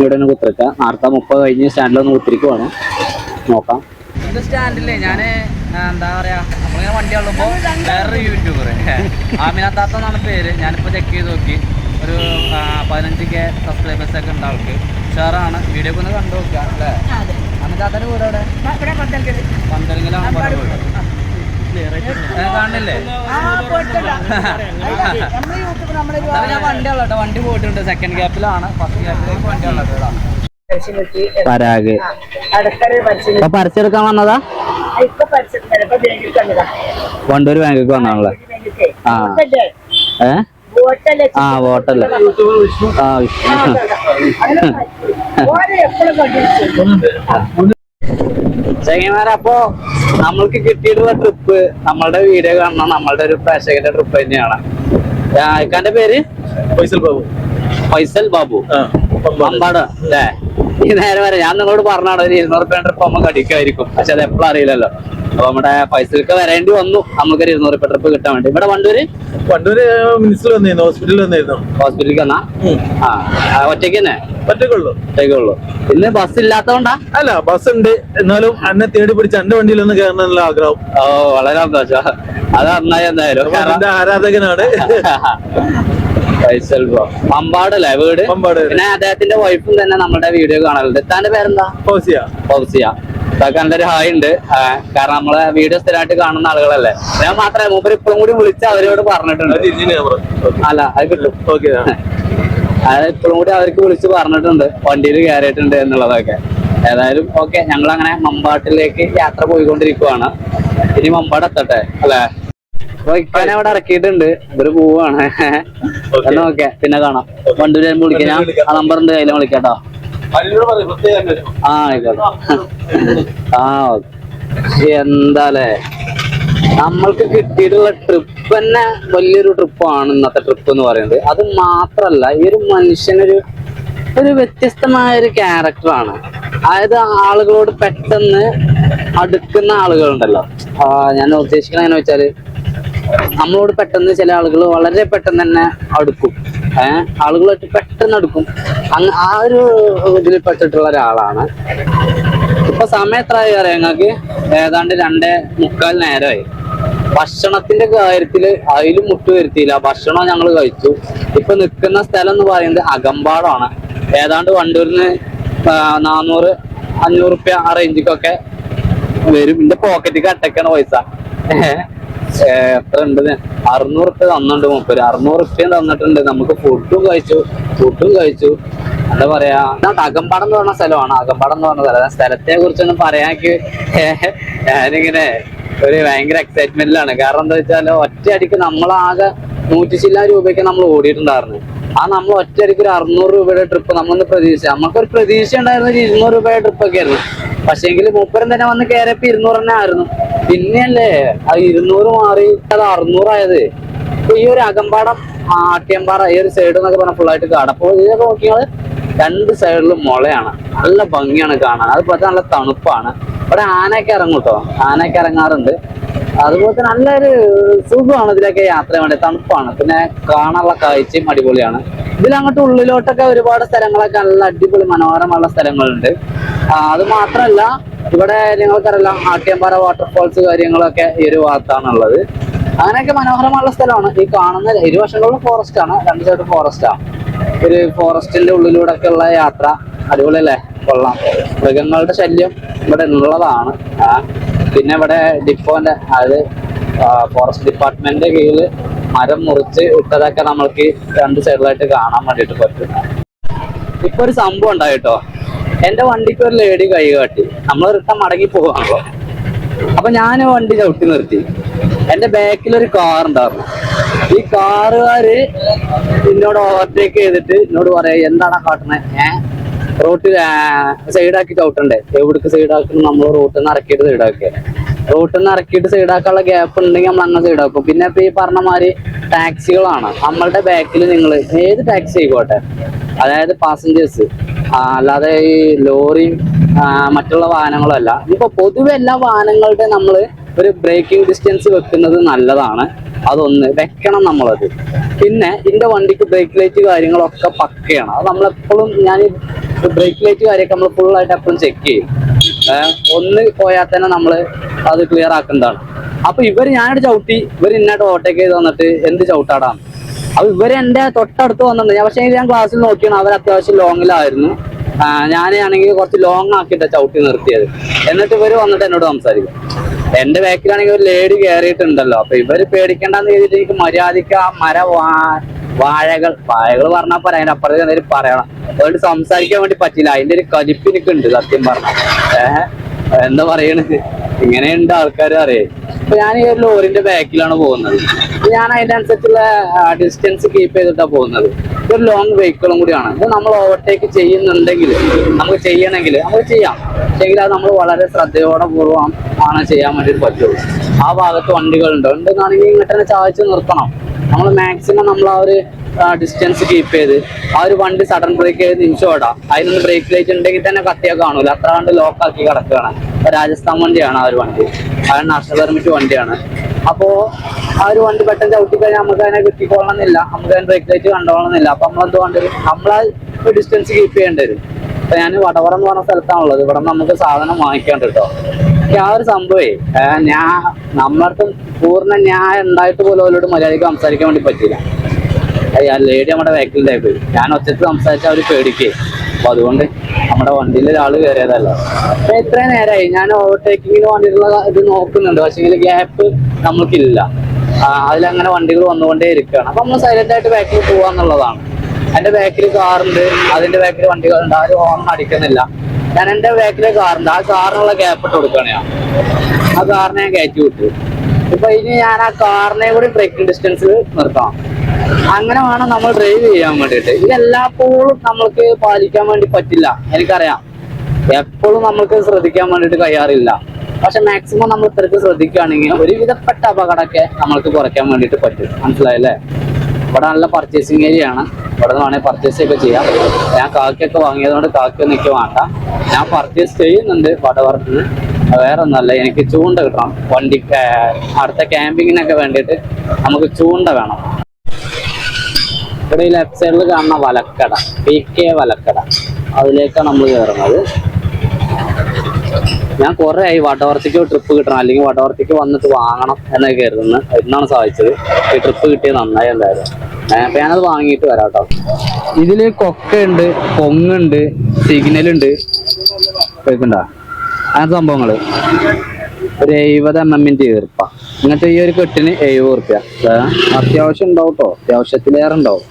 ഇവിടെ ഒന്ന് കുത്തിരിക്കുക. നേരത്തെ 30 കഴിഞ്ഞ് സ്റ്റാൻഡിലൊന്ന് കുത്തിരിക്കുവാണ്. നോക്കാം. ഇത് സ്റ്റാൻഡില്ലേ ഞാൻ എന്താ പറയാ നമ്മളിങ്ങനെ വണ്ടി ഉള്ളപ്പോൾ വേറൊരു യൂട്യൂബർ ആമിനാത്താത്ത എന്നാണ് പേര്. ഞാനിപ്പോൾ ചെക്ക് ചെയ്ത് നോക്കി. ഒരു 15K സബ്സ്ക്രൈബേഴ്സൊക്കെ ഉണ്ട് ആൾക്ക്. ഷെയറാണ്. വീഡിയോ ഒക്കെ ഒന്ന് കണ്ടു നോക്കുക അല്ലേ? അമിതാത്തൻ്റെ വീട് അവിടെ പന്തലിങ്ങിലാണ് കാണില്ലേ? ഞാൻ വണ്ടി ഉള്ളട്ടോ. വണ്ടി പോയിട്ടുണ്ട്. സെക്കൻഡ് ഗ്യാപ്പിലാണ്. ഫസ്റ്റ് ഗ്യാപ്പിലേക്ക് വണ്ടി ഉള്ളത്. പരാഗ് പരസ്യെടുക്കാൻ വന്നതാ? വണ്ടൂർ ബാങ്കിക്ക് വന്നാണല്ലേ? വോട്ടല്ലേ? ചെങ്ങന്മാരെ, അപ്പോ നമ്മൾക്ക് കിട്ടിയിട്ടുള്ള ട്രിപ്പ് നമ്മളുടെ വീഡിയോ കാണണം. നമ്മളുടെ ഒരു പ്രേക്ഷകന്റെ ട്രിപ്പ് തന്നെയാണ്. ഇക്കാന്റെ പേര് ഫൈസൽ ബാബു പമ്പാട് അല്ലേ? ഈ നേരെ വരെ ഞാൻ നിങ്ങളോട് പറഞ്ഞാണ് ഒരു 200 രൂപ ട്രിപ്പ് നമുക്ക് അടിക്കായിരിക്കും. പക്ഷെ അത് എപ്പോഴും അറിയില്ലല്ലോ. അപ്പൊ നമ്മുടെ ഫൈസൽക്ക് വരേണ്ടി വന്നു നമുക്കൊരു 200 രൂപ ട്രിപ്പ് കിട്ടാൻ വേണ്ടി. ഇവിടെ വണ്ടൂര് മിനിസ്റ്റർ വന്നിരുന്നു, ഹോസ്പിറ്റലിൽ വന്നിരുന്നു. ഹോസ്പിറ്റലിൽ വന്നാ ഒറ്റയ്ക്ക് തന്നെ? ഒറ്റയ്ക്കുള്ളൂ. ഇന്ന് ബസ് ഇല്ലാത്തതുകൊണ്ടാ? അല്ല, ബസ് ഉണ്ട്. എന്നാലും എന്നെ തേടി പിടിച്ച് എന്റെ വണ്ടിയിൽ ഒന്ന് കയറണമെന്നുള്ള ആഗ്രഹം. ഓ, വളരെ സന്തോഷം. അത് നന്നായി. എന്തായാലും എന്റെ ആരാധകനാണ് ഫൈസൽ പമ്പാടല്ലേ വീട്? പിന്നെ അദ്ദേഹത്തിന്റെ വൈഫും തന്നെ നമ്മുടെ വീഡിയോ കാണലുണ്ട്. താന്റെ പേരെന്താ? ഫൗസിയ. നല്ലൊരു ഹായ് ഉണ്ട്. കാരണം നമ്മളെ വീഡിയോ സ്ഥിരമായിട്ട് കാണുന്ന ആളുകളല്ലേ. ഞാൻ മാത്രമേ മൂപ്പര് ഇപ്പോഴും കൂടി വിളിച്ച് അവരോട് പറഞ്ഞിട്ടുണ്ട്. അല്ല, അത് കിട്ടും. അത് ഇപ്പോഴും കൂടി അവർക്ക് വിളിച്ച് പറഞ്ഞിട്ടുണ്ട് വണ്ടിയിൽ കയറിയിട്ടുണ്ട് എന്നുള്ളതൊക്കെ. ഏതായാലും ഓക്കെ, ഞങ്ങൾ അങ്ങനെ മമ്പാട്ടിലേക്ക് യാത്ര പോയിക്കൊണ്ടിരിക്കുവാണ്. ഇനി മമ്പാട് എത്തട്ടെ അല്ലേ? അപ്പൊ ഇക്കാനെ അവിടെ ഇറക്കിയിട്ടുണ്ട്. ഇവര് പോവാണ്. എന്നാ ഓക്കെ, പിന്നെ കാണാം. വണ്ടൂര് വരുമ്പോ വിളിക്കാം. ഞാൻ ആ നമ്പറിന്റെ കയ്യിലും വിളിക്കാട്ടോ. എന്താലേ, നമ്മൾക്ക് കിട്ടിയിട്ടുള്ള ട്രിപ്പ് തന്നെ വലിയൊരു ട്രിപ്പാണ് ഇന്നത്തെ ട്രിപ്പ് എന്ന് പറയുന്നത്. അത് മാത്രല്ല, ഈ ഒരു മനുഷ്യനൊരു വ്യത്യസ്തമായ ഒരു ക്യാരക്ടറാണ്. അതായത് ആളുകളോട് പെട്ടെന്ന് അടുക്കുന്ന ആളുകളുണ്ടല്ലോ. ഞാൻ ഉദ്ദേശിക്കുന്നത് എങ്ങനെ വെച്ചാല്, നമ്മളോട് പെട്ടെന്ന് ചില ആളുകൾ വളരെ പെട്ടെന്ന് തന്നെ അടുക്കും. ആളുകളായിട്ട് പെട്ടെന്ന് അടുക്കും. ആ ഒരു ഇതിൽ പെട്ടിട്ടുള്ള ഒരാളാണ്. ഇപ്പൊ സമയം എത്രയായി അറിയാം ഞങ്ങൾക്ക്? ഏതാണ്ട് 2:45 നേരമായി. ഭക്ഷണത്തിന്റെ കാര്യത്തില് അതിലും മുട്ട് വരുത്തിയില്ല. ഭക്ഷണം ഞങ്ങൾ കഴിച്ചു. ഇപ്പൊ നിൽക്കുന്ന സ്ഥലം എന്ന് പറയുന്നത് അകമ്പാടമാണ്. ഏതാണ്ട് വണ്ടൂരിന്ന് 400-500 രൂപ ആ റേഞ്ചിക്കൊക്കെ വരും. എന്റെ പോക്കറ്റിക്ക് അട്ടക്കാണ് പൈസ. എത്ര ഉണ്ട്? 600 രൂപ തന്നിട്ടുണ്ട് മൂപ്പര്. 600 രൂപയും തന്നിട്ടുണ്ട്. നമുക്ക് ഫുഡും കഴിച്ചു. എന്താ പറയാ, അകമ്പാടം എന്ന് പറഞ്ഞ സ്ഥലമാണ്. അകമ്പാടം എന്ന് പറഞ്ഞ സ്ഥലം. സ്ഥലത്തെ കുറിച്ചൊന്നും പറയാക്ക് ഞാനിങ്ങനെ ഒരു ഭയങ്കര എക്സൈറ്റ്മെന്റിലാണ്. കാരണം എന്താ വെച്ചാൽ ഒറ്റയടിക്ക് നമ്മളാകെ 100 ചില്ലാൻ രൂപയ്ക്ക് നമ്മൾ ഓടിയിട്ടുണ്ടായിരുന്നു. നമ്മൾ ഒറ്റയടിക്ക് ഒരു 600 രൂപയുടെ ട്രിപ്പ് നമ്മളൊന്ന് പ്രതീക്ഷിച്ചു. നമുക്കൊരു പ്രതീക്ഷ ഉണ്ടായിരുന്ന ഒരു 200 രൂപയുടെ ട്രിപ്പൊക്കെ ആയിരുന്നു. പക്ഷെങ്കിൽ മൂപ്പരം തന്നെ വന്ന് കയറിയപ്പോ 200 തന്നെ ആയിരുന്നു. പിന്നെയല്ലേ ആ 200 മാറി അത് 600 ആയത്. ഈ ഒരു അകമ്പാടം, ആട്ടിയമ്പാറ, ഈ ഒരു സൈഡ് എന്നൊക്കെ പറഞ്ഞ ഫുള്ളായിട്ട് കാണാം. അപ്പോൾ ഇതൊക്കെ നോക്കിയാൽ 2 സൈഡിലും മുളയാണ്. നല്ല ഭംഗിയാണ് കാണാൻ. അതുപോലെ നല്ല തണുപ്പാണ്. ഇവിടെ ആനയൊക്കെ ഇറങ്ങും കേട്ടോ. ആനയൊക്കെ ഇറങ്ങാറുണ്ട്. അതുപോലെ തന്നെ നല്ലൊരു സുഖമാണ് ഇതിലൊക്കെ യാത്ര വേണ്ടി. തണുപ്പാണ്. പിന്നെ കാണാനുള്ള കാഴ്ചയും അടിപൊളിയാണ്. ഇതിലങ്ങോട്ട് ഉള്ളിലോട്ടൊക്കെ ഒരുപാട് സ്ഥലങ്ങളൊക്കെ നല്ല അടിപൊളി മനോഹരമുള്ള സ്ഥലങ്ങളുണ്ട്. അത് മാത്രമല്ല, ഇവിടെ നിങ്ങൾക്കറിയാം ആട്ടിയമ്പാറ വാട്ടർഫോൾസ് കാര്യങ്ങളൊക്കെ ഈ ഒരു ഭാഗത്താണുള്ളത്. അങ്ങനെയൊക്കെ മനോഹരമുള്ള സ്ഥലമാണ്. ഈ കാണുന്ന ഇരുവശങ്ങളിലും ഫോറസ്റ്റ് ആണ്. 2 സൈഡ് ഫോറസ്റ്റാണ്. ഒരു ഫോറസ്റ്റിന്റെ ഉള്ളിലൂടെ ഒക്കെ ഉള്ള യാത്ര അടിപൊളിയല്ലേ? കൊള്ളാം. മൃഗങ്ങളുടെ ശല്യം ഇവിടെ ഉള്ളതാണ്. പിന്നെ ഇവിടെ ഡിപ്പോന്റെ, അതായത് ഫോറസ്റ്റ് ഡിപ്പാർട്ട്മെന്റിന്റെ കീഴിൽ മരം മുറിച്ച് ഇട്ടതൊക്കെ നമ്മൾക്ക് 2 സൈഡിലായിട്ട് കാണാൻ വേണ്ടിയിട്ട് പറ്റും. ഇപ്പൊ ഒരു സംഭവം ഉണ്ടായിട്ടോ. എന്റെ വണ്ടിക്ക് ഒരു ലേഡി കൈ കാട്ടി. നമ്മൾ റിട്ടേൺ മടങ്ങി പോവാണല്ലോ. അപ്പൊ ഞാൻ വണ്ടി ചവിട്ടി നിർത്തി. എന്റെ ബാക്കിലൊരു കാർ ഉണ്ടായിരുന്നു. ഈ കാറുകാര് എന്നോട് ഓവർടേക്ക് ചെയ്തിട്ട് എന്നോട് പറയാ, എന്താണ് കാട്ടണേ? റോട്ടിൽ സൈഡാക്കി ചവിട്ടണ്ടേ? എവിടേക്ക് സൈഡാക്കണം? നമ്മൾ റോട്ടിൽ നിന്ന് ഇറക്കിയിട്ട് സൈഡാക്കുക. റോട്ടിൽ നിന്ന് ഇറക്കിയിട്ട് സൈഡാക്കാനുള്ള ഗ്യാപ്പ് ഉണ്ടെങ്കിൽ നമ്മൾ അങ്ങനെ സൈഡാക്കും. പിന്നെ ഇപ്പൊ ഈ പറഞ്ഞ മാതിരി ടാക്സികളാണ്. നമ്മളുടെ ബാക്കിൽ നിങ്ങൾ ഏത് ടാക്സി ആയിക്കോട്ടെ, അതായത് പാസഞ്ചേഴ്സ്, അല്ലാതെ ഈ ലോറിയും മറ്റുള്ള വാഹനങ്ങളും അല്ല. ഇപ്പൊ പൊതുവെ എല്ലാ വാഹനങ്ങളുടെ നമ്മൾ ഒരു ബ്രേക്കിംഗ് ഡിസ്റ്റൻസ് വെക്കുന്നത് നല്ലതാണ്. അതൊന്ന് വെക്കണം നമ്മളത്. പിന്നെ ഇതിന്റെ വണ്ടിക്ക് ബ്രേക്ക് ലൈറ്റ് കാര്യങ്ങളൊക്കെ പക്കയാണ്. അത് നമ്മളെപ്പോഴും ഞാൻ ബ്രേക്ക് ലൈറ്റ് കാര്യമൊക്കെ നമ്മൾ ഫുള്ളായിട്ട് എപ്പോഴും ചെക്ക് ചെയ്യും. ഒന്ന് പോയാൽ തന്നെ നമ്മൾ അത് ക്ലിയർ ആക്കുന്നതാണ്. അപ്പൊ ഞാനൊരു ചവിട്ടി ഇന്നായിട്ട് ഓവർടേക്ക് ചെയ്ത് വന്നിട്ട് എന്ത് ചവിട്ടാടാണ്. അപ്പൊ എന്റെ തൊട്ടടുത്ത് വന്നിട്ടുണ്ട്. പക്ഷേ ഞാൻ ക്ലാസ്സിൽ നോക്കിയാണ് അവർ അത്യാവശ്യം ലോങ്ങിലായിരുന്നു. ഞാനാണെങ്കിൽ കുറച്ച് ലോങ് ആക്കിയിട്ടാണ് ചവിട്ടി നിർത്തിയത്. എന്നിട്ട് വന്നിട്ട് എന്നോട് സംസാരിക്കും. എന്റെ ബാക്കിലാണെങ്കിൽ ഒരു ലേഡി കയറിയിട്ടുണ്ടല്ലോ. അപ്പൊ പേടിക്കേണ്ടെന്ന് കരുതിയിട്ട് എനിക്ക് മര്യാദയ്ക്ക് ആ വാഴകൾ പറഞ്ഞാൽ പറയാം, അതിന്റെ അപ്പുറത്തേക്ക് എന്തെങ്കിലും പറയണം. അതുകൊണ്ട് സംസാരിക്കാൻ വേണ്ടി പറ്റില്ല. അതിന്റെ ഒരു കലിപ്പ് എനിക്കുണ്ട് സത്യം പറഞ്ഞ. എന്താ പറയണത്, ഇങ്ങനെയുണ്ട് ആൾക്കാർ അറിയേ. അപ്പൊ ഞാൻ ഈ ഒരു ലോറിന്റെ ബാക്കിലാണ് പോകുന്നത്. ഞാൻ അതിന്റെ അനുസരിച്ചുള്ള ഡിസ്റ്റൻസ് കീപ്പ് ചെയ്തിട്ടാണ് പോകുന്നത്. ഇതൊരു ലോങ് വെഹിക്കിളും കൂടിയാണ്. ഇത് നമ്മൾ ഓവർടേക്ക് ചെയ്യുന്നുണ്ടെങ്കിൽ നമുക്ക് ചെയ്യണമെങ്കിൽ നമുക്ക് ചെയ്യാം. പക്ഷേങ്കിൽ അത് നമ്മൾ വളരെ ശ്രദ്ധയോടെ പൂർവ്വം ആണ് ചെയ്യാൻ വേണ്ടിയിട്ട് പറ്റുള്ളൂ. ആ ഭാഗത്ത് വണ്ടികളുണ്ട് ഉണ്ടെന്നാണെങ്കിൽ ഇങ്ങോട്ട് തന്നെ ചായച്ച് നിർത്തണം. നമ്മൾ മാക്സിമം നമ്മൾ ആ ഒരു ഡിസ്റ്റൻസ് കീപ്പ് ചെയ്ത് ആ ഒരു വണ്ടി സഡൻ ബ്രേക്ക് ചെയ്ത് നിമിഷം ഓടാം. അതിനൊന്ന് ബ്രേക്ക് ലൈറ്റ് ഉണ്ടെങ്കിൽ തന്നെ കത്തിയാൽ കാണൂല. അത്ര കണ്ട് ലോക്കാക്കി കിടക്കുകയാണ്. രാജസ്ഥാൻ വണ്ടിയാണ് ആ ഒരു വണ്ടി. അത് നാഷണൽ പെർമിറ്റ് വണ്ടിയാണ്. അപ്പോൾ ആ ഒരു വണ്ടി പെട്ടെന്ന് ചവിട്ടിക്കഴിഞ്ഞാൽ നമുക്ക് അതിനെ കിട്ടിക്കൊള്ളണമെന്നില്ല. നമുക്ക് അതിന് ബ്രേക്ക് ലൈറ്റ് കണ്ടോളണമെന്നില്ല. അപ്പം നമ്മളെന്ത് വേണ്ടി നമ്മളാ ഡിസ്റ്റൻസ് കീപ്പ് ചെയ്യേണ്ടി വരും. അപ്പൊ ഞാൻ വടവറ എന്ന് പറഞ്ഞ സ്ഥലത്താണുള്ളത്. ഇവിടെ നമുക്ക് സാധനം വാങ്ങിക്കാണ്ട് കേട്ടോ. ആ ഒരു സംഭവേ നമ്മളടുത്ത് പൂർണ്ണ ന്യായം ഉണ്ടായിട്ട് പോലും അവരോട് മര്യാദയ്ക്ക് സംസാരിക്കാൻ വേണ്ടി പറ്റില്ല. ലേഡി നമ്മുടെ ബാക്കിലിൻ്റെ പോയി. ഞാൻ ഒച്ചത്ത് സംസാരിച്ചാൽ അവർ പേടിക്കേ. അപ്പൊ അതുകൊണ്ട് നമ്മുടെ വണ്ടിയിൽ ഒരാൾ കയറിയതല്ല. അപ്പൊ ഇത്രയും നേരമായി ഞാൻ ഓവർടേക്കിങ്ങിന് വേണ്ടിയിട്ടുള്ള ഇത് നോക്കുന്നുണ്ട്. പക്ഷേ ഗ്യാപ്പ് നമ്മൾക്കില്ല. അതിലങ്ങനെ വണ്ടികൾ വന്നുകൊണ്ടേ ഇരിക്കുകയാണ്. അപ്പൊ നമ്മൾ സൈലന്റ് ആയിട്ട് ബാക്കിൽ പോവാന്നുള്ളതാണ്. എന്റെ ബാക്കിൽ കാറുണ്ട്, അതിന്റെ ബാക്കിൽ വണ്ടികളുണ്ട്. ആരും ഹോൺ അടിക്കുന്നില്ല. ഞാൻ എന്റെ ബാക്കിലെ കാറുണ്ട്, ആ കാറിനുള്ള ഗ്യാപ്പ് ഇട്ട് കൊടുക്കുകയാണ് ഞാൻ. ആ കാറിനെ ഞാൻ കയറ്റി വിട്ടു. ഇപ്പൊ ഇനി ഞാൻ ആ കാറിനെ കൂടി ബ്രേക്കിംഗ് ഡിസ്റ്റൻസിൽ നിർത്തണം. അങ്ങനെ വേണം നമ്മൾ ഡ്രൈവ് ചെയ്യാൻ വേണ്ടിയിട്ട്. ഇതെല്ലാപ്പോഴും നമ്മൾക്ക് പാലിക്കാൻ വേണ്ടി പറ്റില്ല, എനിക്കറിയാം. എപ്പോഴും നമ്മൾക്ക് ശ്രദ്ധിക്കാൻ വേണ്ടിയിട്ട് കഴിയാറില്ല. പക്ഷെ മാക്സിമം നമ്മൾ ഇത്രയ്ക്ക് ശ്രദ്ധിക്കുകയാണെങ്കിൽ ഒരുവിധപ്പെട്ട അപകടമൊക്കെ നമ്മൾക്ക് കുറയ്ക്കാൻ വേണ്ടിയിട്ട് പറ്റും. മനസ്സിലായല്ലേ? ഇവിടെ നല്ല പർച്ചേസിങ് ഏരിയ ആണ്. ഇവിടെ നിന്ന് വേണമെങ്കിൽ പർച്ചേസ് ഒക്കെ ചെയ്യാം. ഞാൻ കാക്കിയൊക്കെ വാങ്ങിയതുകൊണ്ട് കാക്കിയൊന്നും എനിക്ക് വേണ്ട. ഞാൻ പർച്ചേസ് ചെയ്യുന്നുണ്ട് വടവർന്ന്. വേറെ ഒന്നല്ല, എനിക്ക് ചൂണ്ട കിട്ടണം. വണ്ടി അടുത്ത ക്യാമ്പിങ്ങിനൊക്കെ വേണ്ടിയിട്ട് നമുക്ക് ചൂണ്ട വേണം. ഇവിടെ ഈ ലെഫ്റ്റ് സൈഡിൽ കാണുന്ന വലക്കട, PK വലക്കട, അതിലേക്കാണ് നമ്മൾ കയറുന്നത്. ഞാൻ കുറെ ആയി വടവർത്തിക്ക് ട്രിപ്പ് കിട്ടണം, അല്ലെങ്കിൽ വടവർത്തിക്ക് വന്നിട്ട് വാങ്ങണം എന്നൊക്കെ കരുതുന്നത്. എന്നാണ് സാധിച്ചത്. ഈ ട്രിപ്പ് കിട്ടിയത് നന്നായി എന്തായാലും. അപ്പൊ ഞാനത് വാങ്ങിയിട്ട് വരാം കേട്ടോ. ഇതില് കൊക്കുണ്ട്, പൊങ്ങുണ്ട്, സിഗ്നലുണ്ട്, കേൾക്കണ്ട അങ്ങനത്തെ സംഭവങ്ങള്. ഒരു 70 mm ഈർപ്പ. ഇങ്ങനത്തെ ഈ ഒരു കെട്ടിന് 70 റുപ്യ. അത്യാവശ്യം ഉണ്ടാവും കേട്ടോ, അത്യാവശ്യത്തിലേറെ ഉണ്ടാവും.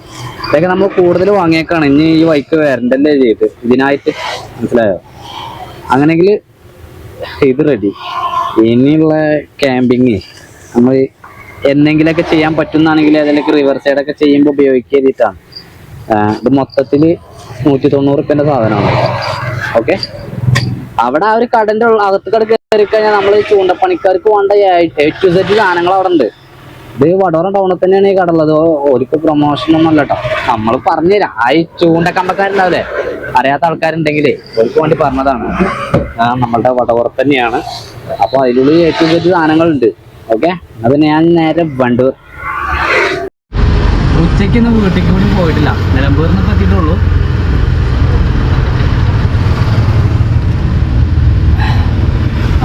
ഇതൊക്കെ നമ്മൾ കൂടുതൽ വാങ്ങിയേക്കാണ്. ഇനി ഈ വൈക്ക് വരണ്ടല്ലേ ചെയ്തിട്ട് ഇതിനായിട്ട്, മനസ്സിലായോ? അങ്ങനെങ്കിൽ ഇത് റെഡി. ഇനിയുള്ള ക്യാമ്പിങ് നമ്മൾ എന്തെങ്കിലുമൊക്കെ ചെയ്യാൻ പറ്റുന്നതാണെങ്കിൽ അതിലേക്ക് റിവർ സൈഡൊക്കെ ചെയ്യുമ്പോൾ ഉപയോഗിക്കാതിട്ടാണ്. ഇത് മൊത്തത്തിൽ 190 റുപ്യൻ്റെ സാധനമാണ്. ഓക്കെ, അവിടെ ആ ഒരു കടന്റെ അകത്ത് കട കയറി കഴിഞ്ഞാൽ നമ്മൾ ചൂണ്ടപ്പണിക്കാർക്ക് വേണ്ട A to Z സാധനങ്ങൾ അവിടെ ഉണ്ട്. ഇത് വടവറ ടൗണിൽ തന്നെയാണ് ഈ കട ഉള്ളത്. ഒരിക്കൽ പ്രൊമോഷനൊന്നും അല്ല കേട്ടോ, നമ്മൾ പറഞ്ഞുതരാം. ആ ഈ ചൂണ്ടക്കമ്പക്കാരുണ്ടാവില്ലേ, അറിയാത്ത ആൾക്കാരുണ്ടെങ്കിലേ അവർക്ക് വേണ്ടി പറഞ്ഞതാണ്. നമ്മളുടെ വടവറ തന്നെയാണ്. അപ്പൊ അതിനുള്ളിൽ A to Z സാധനങ്ങളുണ്ട്. ഓക്കെ, അത് ഞാൻ നേരെ വണ്ടൂർ. ഉച്ചയ്ക്ക് ഇന്ന് വീട്ടിലേക്ക് കൂടി പോയിട്ടില്ല, നിലമ്പൂരിൽ നിന്ന് എത്തിയിട്ടുള്ളൂ.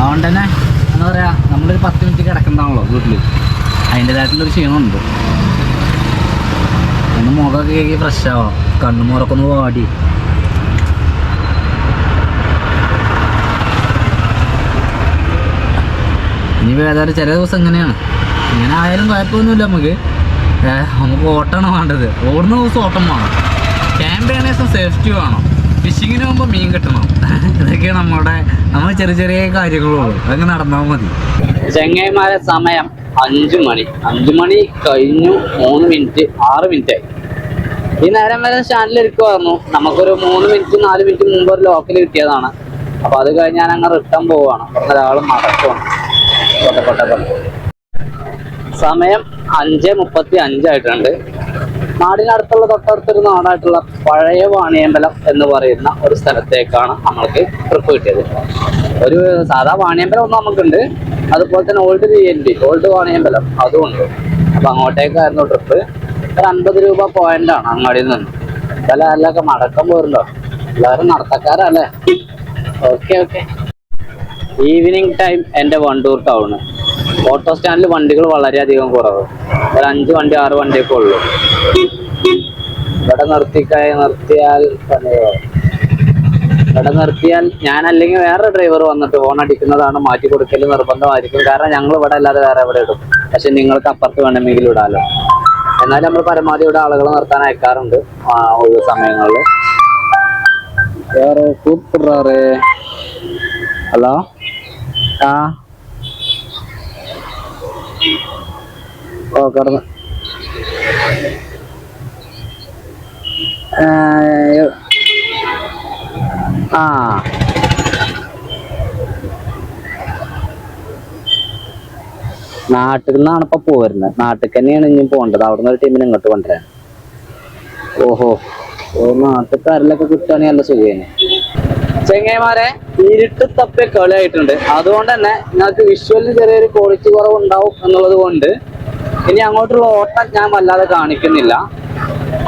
അതുകൊണ്ട് തന്നെ എന്താ പറയാ, നമ്മളൊരു 10 മിനിറ്റ് കിടക്കണ്ടാണല്ലോ വീട്ടിൽ. അതിൻ്റെതായിട്ടുള്ളൊരു ക്ഷീണമുണ്ട്. ഒന്ന് മുഖമൊക്കെ കേൾക്കി ഫ്രഷ് ആവാം, കണ്ണുമോറൊക്കെ ഒന്ന് വാടി. ഇനി ഏതായാലും ചില ദിവസം ഇങ്ങനെയാണ്. ഇങ്ങനെ ആയാലും കുഴപ്പമൊന്നുമില്ല. നമുക്ക് ഓട്ടമാണ് വേണ്ടത്. ഓടുന്ന ദിവസം ഓട്ടം വേണം. ക്യാമ്പ് ചെയ്യണ ദിവസം സേഫ്റ്റി വേണം. ഫിഷിങ്ങിന് പോകുമ്പോൾ മീൻ കിട്ടണം. ഇതൊക്കെയാണ് നമ്മൾ ചെറിയ ചെറിയ കാര്യങ്ങളുള്ളൂ. അതൊക്കെ നടന്നാൽ മതി. ചെങ്ങൈമാരെ സമയം 5 മണി. 5 മണി കഴിഞ്ഞു 3 മിനിറ്റ്, 6 മിനിറ്റ് ആയി. ഈ നേരം വരെ സ്റ്റാൻഡിൽ ഇരിക്കുമായിരുന്നു. നമുക്കൊരു 3 മിനിറ്റ് 4 മിനിറ്റ് മുമ്പ് ഒരു ലോക്കൽ കിട്ടിയതാണ്. അപ്പൊ അത് കഴിഞ്ഞ് ഞാൻ അങ്ങ് റിട്ടേൺ പോവുകയാണ്. ഒരാൾ മടക്കുവാണ്. സമയം 5:35 ആയിട്ടുണ്ട്. നാടിനടുത്തുള്ള തൊട്ടടുത്തൊരു നാടായിട്ടുള്ള പഴയ വാണിയമ്പലം എന്ന് പറയുന്ന ഒരു സ്ഥലത്തേക്കാണ് നമ്മൾക്ക് ട്രിപ്പ് കിട്ടിയത്. ഒരു സാധാ വാണിയമ്പലം ഒന്നും നമുക്കുണ്ട്, അതുപോലെ തന്നെ ഓൾഡ് BNB ഓൾഡ് വാണിയമ്പലം അതുമുണ്ട്. അപ്പൊ അങ്ങോട്ടേക്കായിരുന്നു ട്രിപ്പ്. ഒരു 50 രൂപ പോയിന്റാണ് അങ്ങാടിയിൽ നിന്ന്. എല്ലാവരിലൊക്കെ മടക്കം പോരുണ്ടോ? എല്ലാവരും നടത്തക്കാരല്ലേ? Okay okay. ഈവനിങ് ടൈം എൻ്റെ വണ്ടൂർ ടൗണ്. ഓട്ടോ സ്റ്റാൻഡിൽ വണ്ടികൾ വളരെയധികം കുറവ്. ഒരു 5 വണ്ടി 6 വണ്ടിയൊക്കെ ഉള്ളൂ. ഇവിടെ നിർത്തിയാൽ ഞാൻ അല്ലെങ്കിൽ വേറെ ഡ്രൈവർ വന്നിട്ട് ഫോൺ അടിക്കുന്നതാണ്, മാറ്റി കൊടുക്കൽ നിർബന്ധമായിരിക്കും. കാരണം ഞങ്ങൾ ഇവിടെ അല്ലാതെ വേറെ എവിടെ ഇടും. പക്ഷെ നിങ്ങൾക്ക് അപ്പുറത്ത് വേണമെങ്കിൽ ഇടാലോ. എന്നാലും നമ്മൾ പരമാവധി ഇവിടെ ആളുകൾ നിർത്താൻ അയക്കാറുണ്ട് ഒഴിവ് സമയങ്ങളിൽ. വേറെ കൂപ്പിടാറ്. ഹലോ, ആ ഓ കടന്ന് ആ നാട്ടിൽ നിന്നാണ് ഇപ്പൊ പോരുന്നത്. നാട്ടിൽ തന്നെയാണ് ഇനി പോകേണ്ടത്. അവിടെ നിന്ന് ഒരു ടീമിനെ ഇങ്ങോട്ട് കൊണ്ടുവരാൻ. ഓഹോ, നാട്ടുകാരിലൊക്കെ കിട്ടുകയാണെങ്കിൽ നല്ല സുഖേനെ. ചെങ്ങൈമാരെ, ഇരുട്ട് തപ്പി കളിയായിട്ടുണ്ട്. അതുകൊണ്ട് തന്നെ നിങ്ങൾക്ക് വിഷ്വലിന് ചെറിയൊരു ക്വാളിറ്റി കുറവുണ്ടാവും എന്നുള്ളത് കൊണ്ട് ഇനി അങ്ങോട്ടുള്ള ഓട്ടം ഞാൻ വല്ലാതെ കാണിക്കുന്നില്ല.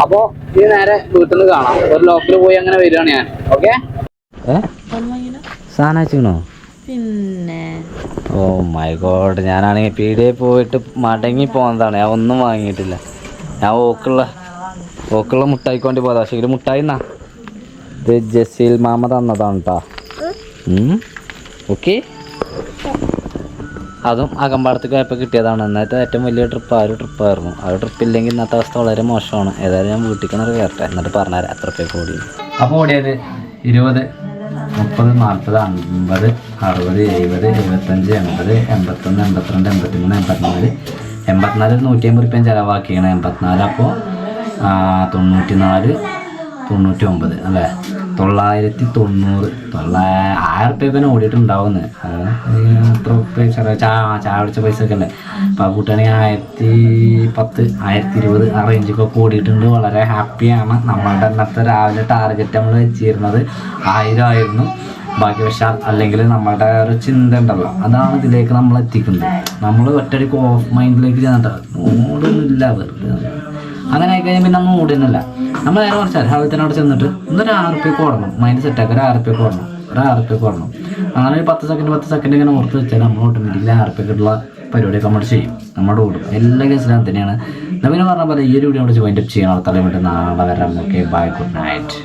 അപ്പോ ഇനി നേരെ വീട്ടിൽ നിന്ന് കാണാം. ഒരു ലോക്കിൽ പോയി അങ്ങനെ വരികയാണ് ഞാൻ. ഓക്കെ, സാധനം വെച്ചിക്കണോ? പിന്നെ ഓ മൈ ഗോഡ്, ഞാനാണെങ്കിൽ പീടികയിൽ പോയിട്ട് മടങ്ങി പോകുന്നതാണ്. ഞാൻ ഒന്നും വാങ്ങിയിട്ടില്ല. ഞാൻ ഓക്കുള്ള മുട്ടായിക്കൊണ്ട് പോയതാ. പക്ഷേ ഇത് മുട്ടായി എന്നാ ഇത് ജസീൽ മാമ തന്നതാണ് കേട്ടോ. ഓക്കെ, അതും അകമ്പാടത്തേക്ക് പോയപ്പോൾ കിട്ടിയതാണ്. ഇന്നത്തെ ഏറ്റവും വലിയ ട്രിപ്പ് ആ ഒരു ട്രിപ്പായിരുന്നു. ആ ഒരു ട്രിപ്പില്ലെങ്കിൽ ഇന്നത്തെ അവസ്ഥ വളരെ മോശമാണ്. ഏതായാലും ഞാൻ വീട്ടിൽ കിണറ് കയറട്ടെ, എന്നിട്ട് പറഞ്ഞുതരാം എത്ര പേർക്ക് ഓടി. അപ്പോൾ ഓടിയത് 20, 30, 40, 50, 60, 70, 75, 80, 81, 82, 83, 84, 150 രൂപ ചിലവാക്കിയാണ്. 84 അപ്പോൾ 94, 99 അല്ലേ, 990. 1000 റുപ്യക്ക് ഓടിയിട്ടുണ്ടാവുന്നത്. എത്ര റുപ്യ ചായ കുടിച്ച പൈസ ഒക്കെ അല്ലേ. അപ്പോൾ ആ കൂട്ടാണെങ്കിൽ 1010, 1020 ആ റേഞ്ചൊക്കെ ഓടിയിട്ടുണ്ട്. വളരെ ഹാപ്പിയാണ്. നമ്മളുടെ ഇന്നത്തെ രാവിലെ ടാർഗറ്റ് നമ്മൾ വെച്ചിരുന്നത് 1000 ആയിരുന്നു. ഭാഗ്യവശാൽ അല്ലെങ്കിൽ നമ്മളുടെ ഒരു ചിന്ത ഉണ്ടല്ലോ, അതാണ് ഇതിലേക്ക് നമ്മൾ എത്തിക്കുന്നത്. നമ്മൾ ഒറ്റയ്ക്ക് ഓഫ് മൈൻഡിലേക്ക് ചെന്നിട്ട് ഓടൊന്നുമില്ല, വെറുതെ അങ്ങനെ ആയിക്കഴിഞ്ഞാൽ പിന്നെ ഒന്നും ഓടുന്നില്ല. നമ്മൾ നേരെ കുറച്ചാൽ രാവിലത്തിനോട് ചെന്നിട്ട് ഇന്നൊരു 6 റുപ്യക്ക് ഓടണം. മൈൻഡ് സെറ്റാക്കി ഒരു 6 റുപ്യക്ക് ഓടണം, ഒരു 6 റുപ്യക്ക് ഓടണം. അങ്ങനെ ഒരു 10 സെക്കൻഡ് ഇങ്ങനെ ഓർത്ത് വെച്ചാൽ നമ്മൾ ഓട്ടോമാറ്റിക്കലി 6 റുപ്യക്കുള്ള പരിപാടിയൊക്കെ നമ്മൾ ചെയ്യും. നമ്മുടെ ഓടും. എല്ലാ കേസിലും തന്നെയാണ്. നവീന പറഞ്ഞ പോലെ ഈ ഒരു വീഡിയോ വൈൻഡപ്പ് ചെയ്യണം. തലമുട്ട് നാളെ വരാം. Okay, bye, good night.